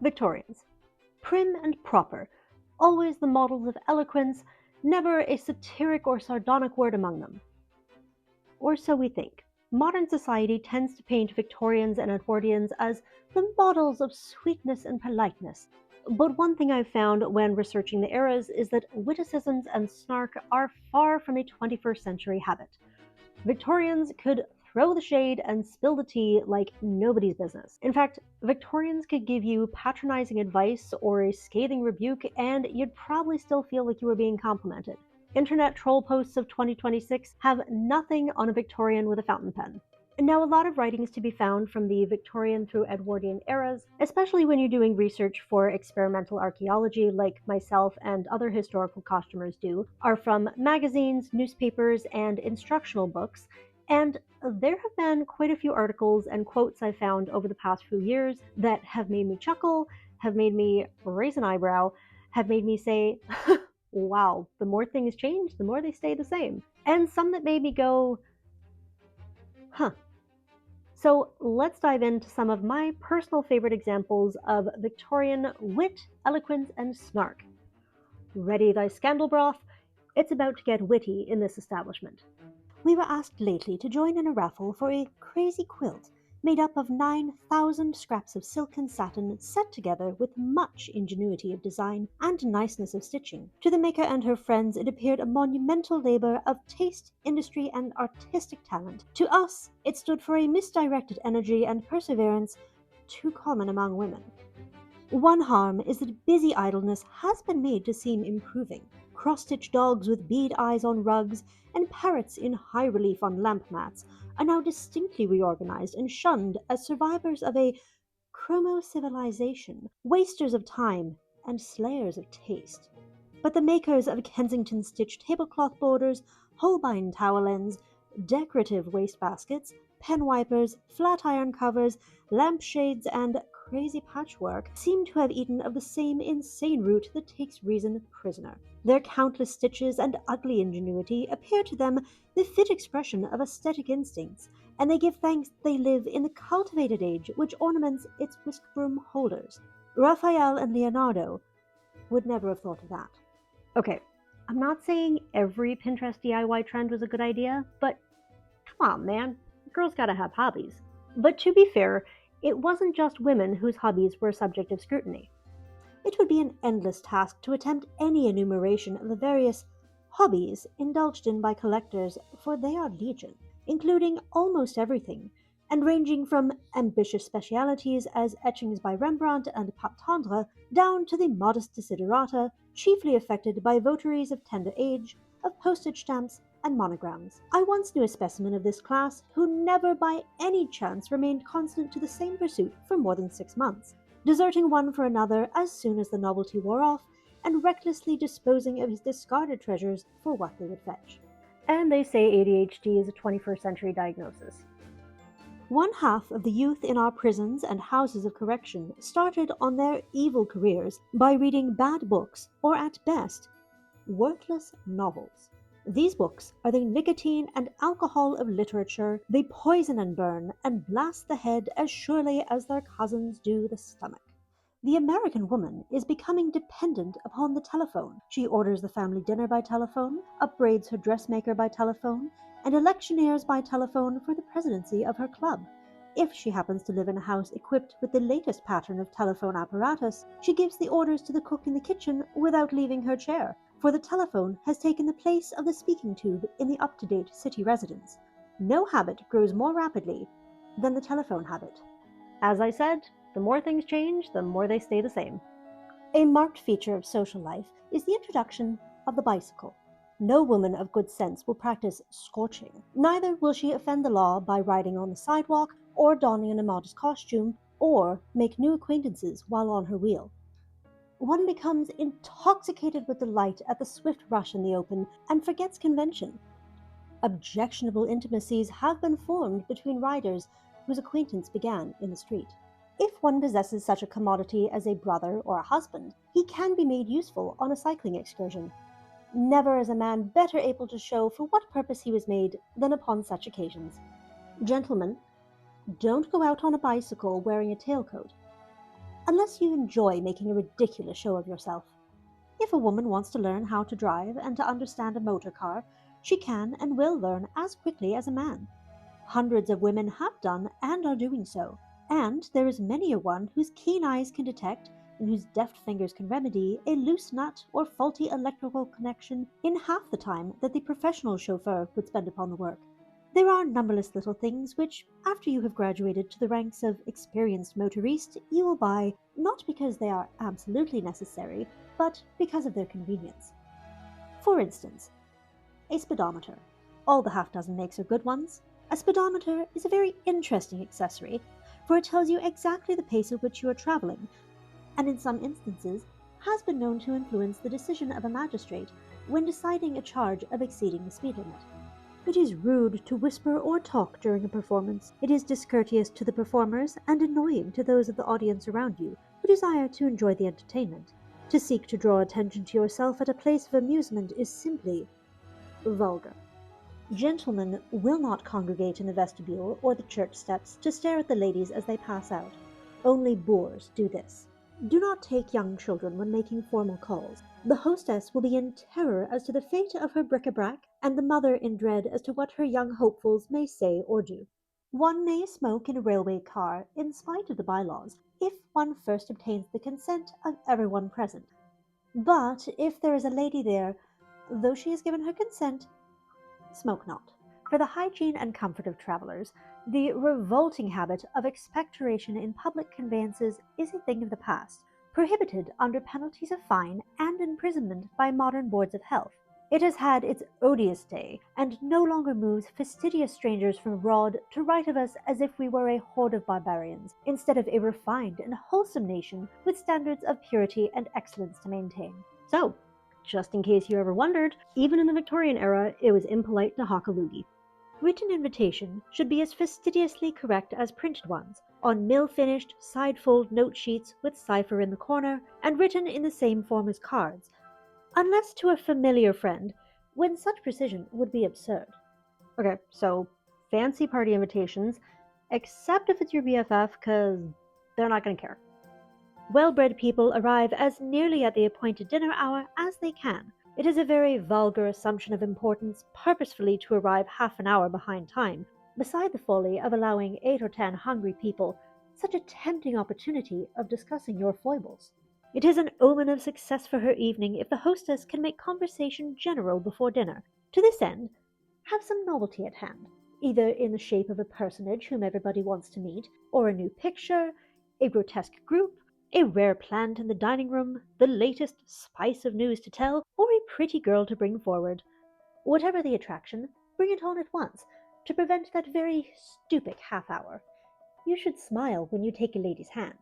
Victorians. Prim and proper, always the models of eloquence, never a satiric or sardonic word among them. Or so we think. Modern society tends to paint Victorians and Edwardians as the models of sweetness and politeness. But one thing I've found when researching the eras is that witticisms and snark are far from a 21st century habit. Victorians could throw the shade and spill the tea like nobody's business. In fact, Victorians could give you patronizing advice or a scathing rebuke, and you'd probably still feel like you were being complimented. Internet troll posts of 2026 have nothing on a Victorian with a fountain pen. Now, a lot of writings to be found from the Victorian through Edwardian eras, especially when you're doing research for experimental archaeology like myself and other historical costumers do, are from magazines, newspapers, and instructional books, and there have been quite a few articles and quotes I've found over the past few years that have made me chuckle, have made me raise an eyebrow, have made me say, wow, the more things change, the more they stay the same. And some that made me go, huh. So let's dive into some of my personal favorite examples of Victorian wit, eloquence, and snark. Ready thy scandal broth? It's about to get witty in this establishment. We were asked lately to join in a raffle for a crazy quilt made up of 9,000 scraps of silk and satin set together with much ingenuity of design and niceness of stitching. To the maker and her friends it appeared a monumental labor of taste, industry, and artistic talent. To us, it stood for a misdirected energy and perseverance too common among women. One harm is that busy idleness has been made to seem improving. Cross-stitch dogs with bead eyes on rugs and parrots in high relief on lamp mats are now distinctly reorganized and shunned as survivors of a chromo-civilization, wasters of time and slayers of taste. But the makers of Kensington-stitched tablecloth borders, Holbein towel ends, decorative wastebaskets, pen wipers, flat iron covers, lampshades, and crazy patchwork seem to have eaten of the same insane root that takes reason prisoner. Their countless stitches and ugly ingenuity appear to them the fit expression of aesthetic instincts, and they give thanks they live in the cultivated age which ornaments its whisk-broom holders. Raphael and Leonardo would never have thought of that. Okay, I'm not saying every Pinterest DIY trend was a good idea, but come on, man, girls gotta have hobbies. But to be fair, it wasn't just women whose hobbies were a subject of scrutiny. It would be an endless task to attempt any enumeration of the various hobbies indulged in by collectors, for they are legion, including almost everything, and ranging from ambitious specialities as etchings by Rembrandt and Pat Tendre, down to the modest desiderata, chiefly affected by votaries of tender age, of postage stamps, and monograms. I once knew a specimen of this class who never by any chance remained constant to the same pursuit for more than 6 months, deserting one for another as soon as the novelty wore off, and recklessly disposing of his discarded treasures for what they would fetch. And they say ADHD is a 21st century diagnosis. One half of the youth in our prisons and houses of correction started on their evil careers by reading bad books, or at best, worthless novels. These books are the nicotine and alcohol of literature. They poison and burn and blast the head as surely as their cousins do the stomach. The American woman is becoming dependent upon the telephone. She orders the family dinner by telephone, upbraids her dressmaker by telephone, and electioneers by telephone for the presidency of her club. If she happens to live in a house equipped with the latest pattern of telephone apparatus, she gives the orders to the cook in the kitchen without leaving her chair, for the telephone has taken the place of the speaking tube in the up-to-date city residence. No habit grows more rapidly than the telephone habit. As I said, the more things change, the more they stay the same. A marked feature of social life is the introduction of the bicycle. No woman of good sense will practice scorching. Neither will she offend the law by riding on the sidewalk, or donning an immodest costume, or make new acquaintances while on her wheel. One becomes intoxicated with delight at the swift rush in the open and forgets convention. Objectionable intimacies have been formed between riders whose acquaintance began in the street. If one possesses such a commodity as a brother or a husband, he can be made useful on a cycling excursion. Never is a man better able to show for what purpose he was made than upon such occasions. Gentlemen, don't go out on a bicycle wearing a tailcoat. unless you enjoy making a ridiculous show of yourself. If a woman wants to learn how to drive and to understand a motor car, she can and will learn as quickly as a man. Hundreds of women have done and are doing so, and there is many a one whose keen eyes can detect and whose deft fingers can remedy a loose nut or faulty electrical connection in half the time that the professional chauffeur would spend upon the work. There are numberless little things which, after you have graduated to the ranks of experienced motoriste, you will buy, not because they are absolutely necessary, but because of their convenience. For instance, a speedometer. All the half dozen makes are good ones. A speedometer is a very interesting accessory, for it tells you exactly the pace at which you are traveling, and in some instances has been known to influence the decision of a magistrate when deciding a charge of exceeding the speed limit. It is rude to whisper or talk during a performance. It is discourteous to the performers and annoying to those of the audience around you who desire to enjoy the entertainment. To seek to draw attention to yourself at a place of amusement is simply vulgar. Gentlemen will not congregate in the vestibule or the church steps to stare at the ladies as they pass out. Only boors do this. Do not take young children when making formal calls. The hostess will be in terror as to the fate of her bric-a-brac, and the mother in dread as to what her young hopefuls may say or do. One may smoke in a railway car, in spite of the bylaws, if one first obtains the consent of everyone present. But if there is a lady there, though she has given her consent, smoke not. For the hygiene and comfort of travellers, the revolting habit of expectoration in public conveyances is a thing of the past, prohibited under penalties of fine and imprisonment by modern boards of health. It has had its odious day, and no longer moves fastidious strangers from abroad to write of us as if we were a horde of barbarians, instead of a refined and wholesome nation with standards of purity and excellence to maintain. So, just in case you ever wondered, even in the Victorian era, it was impolite to hawk a loogie. Written invitation should be as fastidiously correct as printed ones, on mill-finished, side-fold note sheets with cipher in the corner, and written in the same form as cards, unless to a familiar friend, when such precision would be absurd. Okay, so fancy party invitations, except if it's your BFF, because they're not going to care. Well-bred people arrive as nearly at the appointed dinner hour as they can. It is a very vulgar assumption of importance purposefully to arrive half an hour behind time, beside the folly of allowing 8 or 10 hungry people such a tempting opportunity of discussing your foibles. It is an omen of success for her evening if the hostess can make conversation general before dinner. To this end, have some novelty at hand, either in the shape of a personage whom everybody wants to meet, or a new picture, a grotesque group, a rare plant in the dining room, the latest spice of news to tell, or a pretty girl to bring forward. Whatever the attraction, bring it on at once, to prevent that very stupid half-hour. You should smile when you take a lady's hand.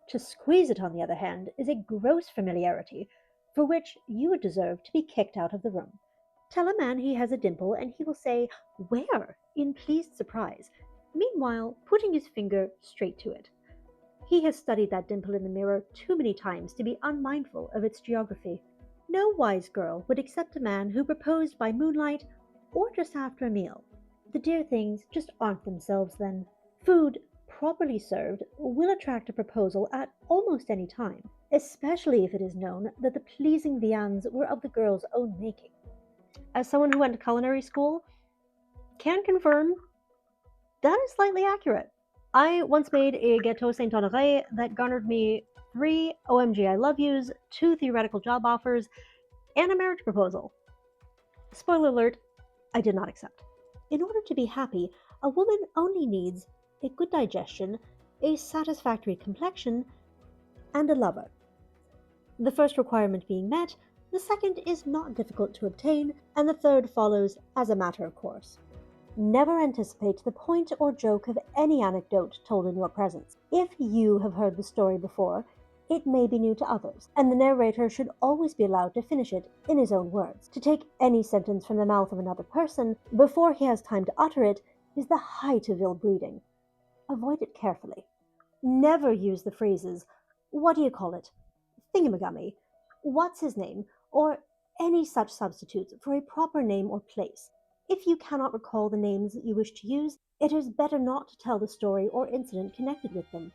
To squeeze it, on the other hand, is a gross familiarity, for which you would deserve to be kicked out of the room. Tell a man he has a dimple, and he will say, "Where?" in pleased surprise, meanwhile putting his finger straight to it. He has studied that dimple in the mirror too many times to be unmindful of its geography. No wise girl would accept a man who proposed by moonlight or just after a meal. The dear things just aren't themselves then. Food, properly served, will attract a proposal at almost any time, especially if it is known that the pleasing viands were of the girl's own making. As someone who went to culinary school, can confirm that is slightly accurate. I once made a gâteau Saint-Honoré that garnered me 3 OMG I love yous, 2 theoretical job offers, and a marriage proposal. Spoiler alert, I did not accept. In order to be happy, a woman only needs a good digestion, a satisfactory complexion, and a lover. The first requirement being met, the second is not difficult to obtain, and the third follows as a matter of course. Never anticipate the point or joke of any anecdote told in your presence. If you have heard the story before, it may be new to others, and the narrator should always be allowed to finish it in his own words. To take any sentence from the mouth of another person before he has time to utter it is the height of ill breeding. Avoid it carefully. Never use the phrases, "what do you call it?" "thingamagummy," "what's his name," or any such substitutes for a proper name or place. If you cannot recall the names you wish to use, it is better not to tell the story or incident connected with them.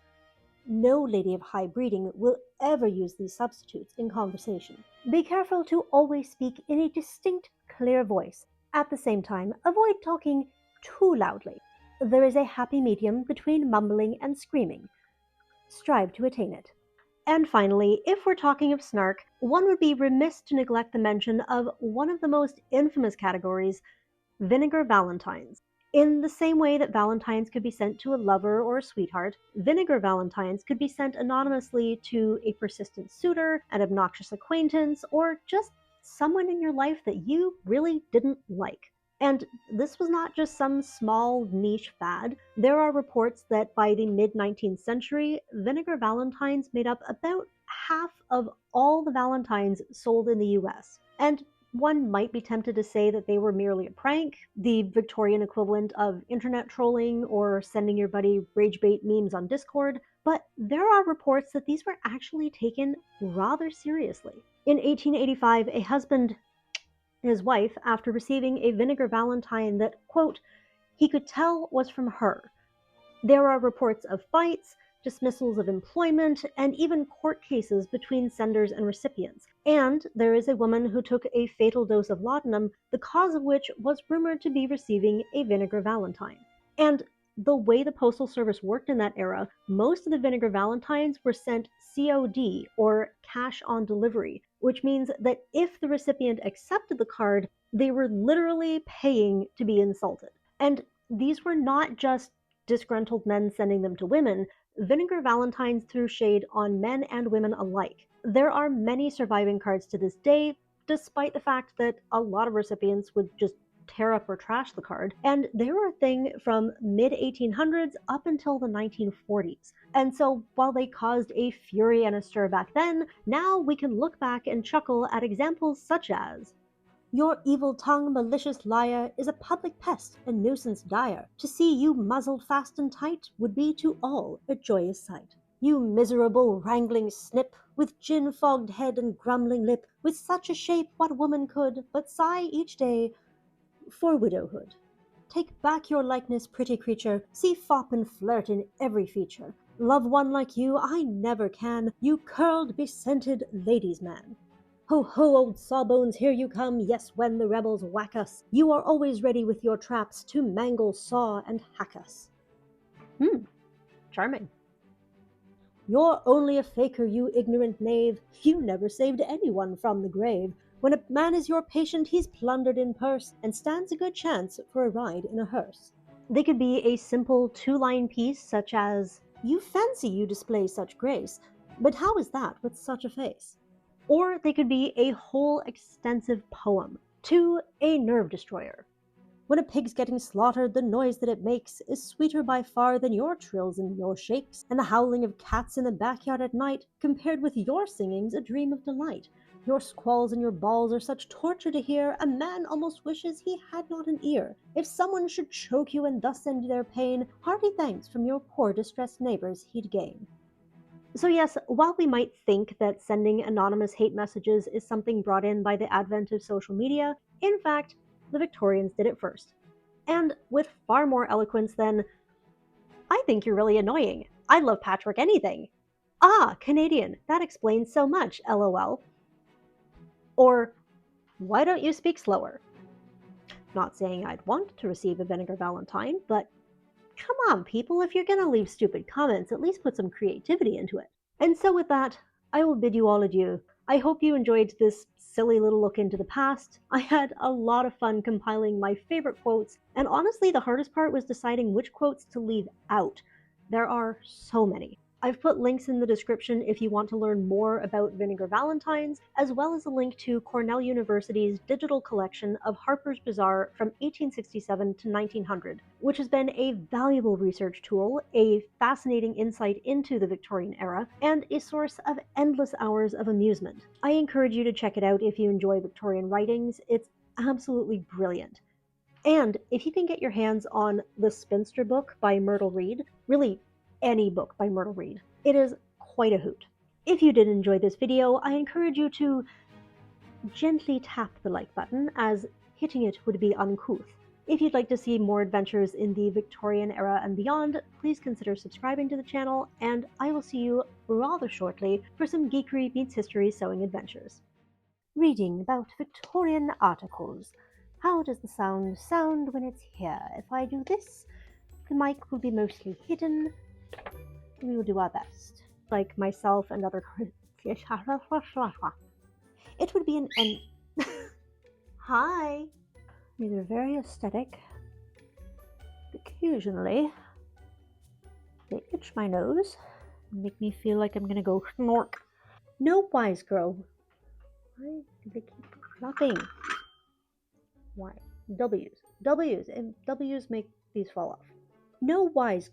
No lady of high breeding will ever use these substitutes in conversation. Be careful to always speak in a distinct, clear voice. At the same time, avoid talking too loudly. There is a happy medium between mumbling and screaming. Strive to attain it. And finally, if we're talking of snark, one would be remiss to neglect the mention of one of the most infamous categories, vinegar valentines. In the same way that valentines could be sent to a lover or a sweetheart, vinegar valentines could be sent anonymously to a persistent suitor, an obnoxious acquaintance, or just someone in your life that you really didn't like. And this was not just some small niche fad. There are reports that by the mid 19th century, vinegar valentines made up about half of all the valentines sold in the US. And one might be tempted to say that they were merely a prank, the Victorian equivalent of internet trolling or sending your buddy rage bait memes on Discord, but there are reports that these were actually taken rather seriously. In 1885, a husband his wife after receiving a vinegar valentine that, quote, he could tell was from her. There are reports of fights, dismissals of employment, and even court cases between senders and recipients. And there is a woman who took a fatal dose of laudanum, the cause of which was rumored to be receiving a vinegar valentine. And the way the Postal Service worked in that era, most of the vinegar valentines were sent COD, or cash on delivery, which means that if the recipient accepted the card, they were literally paying to be insulted. And these were not just disgruntled men sending them to women. Vinegar valentines threw shade on men and women alike. There are many surviving cards to this day, despite the fact that a lot of recipients would just tear up or trash the card, and they were a thing from mid 1800s up until the 1940s. And so while they caused a fury and a stir back then, now we can look back and chuckle at examples such as, your evil-tongued, malicious liar is a public pest and nuisance dire. To see you muzzled fast and tight would be to all a joyous sight. You miserable wrangling snip, with gin-fogged head and grumbling lip, with such a shape what woman could but sigh each day for widowhood? Take back your likeness, pretty creature, see fop and flirt in every feature. Love one like you I never can, you curled, bescented ladies' man. Ho, ho, old sawbones, here you come, yes, when the rebels whack us, you are always ready with your traps to mangle, saw, and hack us. Charming. You're only a faker, you ignorant knave, you never saved anyone from the grave. When a man is your patient, he's plundered in purse, and stands a good chance for a ride in a hearse. They could be a simple two-line piece such as, you fancy you display such grace, but how is that with such a face? Or they could be a whole extensive poem, to a nerve destroyer. When a pig's getting slaughtered, the noise that it makes is sweeter by far than your trills and your shakes, and the howling of cats in the backyard at night, compared with your singing's a dream of delight. Your squalls and your bawls are such torture to hear, a man almost wishes he had not an ear. If someone should choke you and thus end their pain, hearty thanks from your poor distressed neighbors he'd gain. So yes, while we might think that sending anonymous hate messages is something brought in by the advent of social media, in fact, the Victorians did it first. And with far more eloquence than, I think you're really annoying. I love patchwork anything. Ah, Canadian, that explains so much, lol. Or, why don't you speak slower? Not saying I'd want to receive a vinegar valentine, but come on, people, if you're gonna leave stupid comments, at least put some creativity into it. And so with that, I will bid you all adieu. I hope you enjoyed this silly little look into the past. I had a lot of fun compiling my favorite quotes, and honestly, the hardest part was deciding which quotes to leave out. There are so many. I've put links in the description if you want to learn more about Vinegar Valentines, as well as a link to Cornell University's digital collection of Harper's Bazaar from 1867 to 1900, which has been a valuable research tool, a fascinating insight into the Victorian era, and a source of endless hours of amusement. I encourage you to check it out if you enjoy Victorian writings. It's absolutely brilliant. And if you can get your hands on The Spinster book by Myrtle Reed, really any book by Myrtle Reed, it is quite a hoot. If you did enjoy this video, I encourage you to gently tap the like button, as hitting it would be uncouth. If you'd like to see more adventures in the Victorian era and beyond, please consider subscribing to the channel, and I will see you rather shortly for some geekery meets history sewing adventures. Reading about Victorian articles. How does the sound when it's here? If I do this, the mic will be mostly hidden. We will do our best. Like myself and other. It would be an hi. These are very aesthetic. Occasionally, they itch my nose and make me feel like I'm gonna go snork. No, wise girl. Why do they keep flopping? Why? W's. W's. And W's make these fall off. No, wise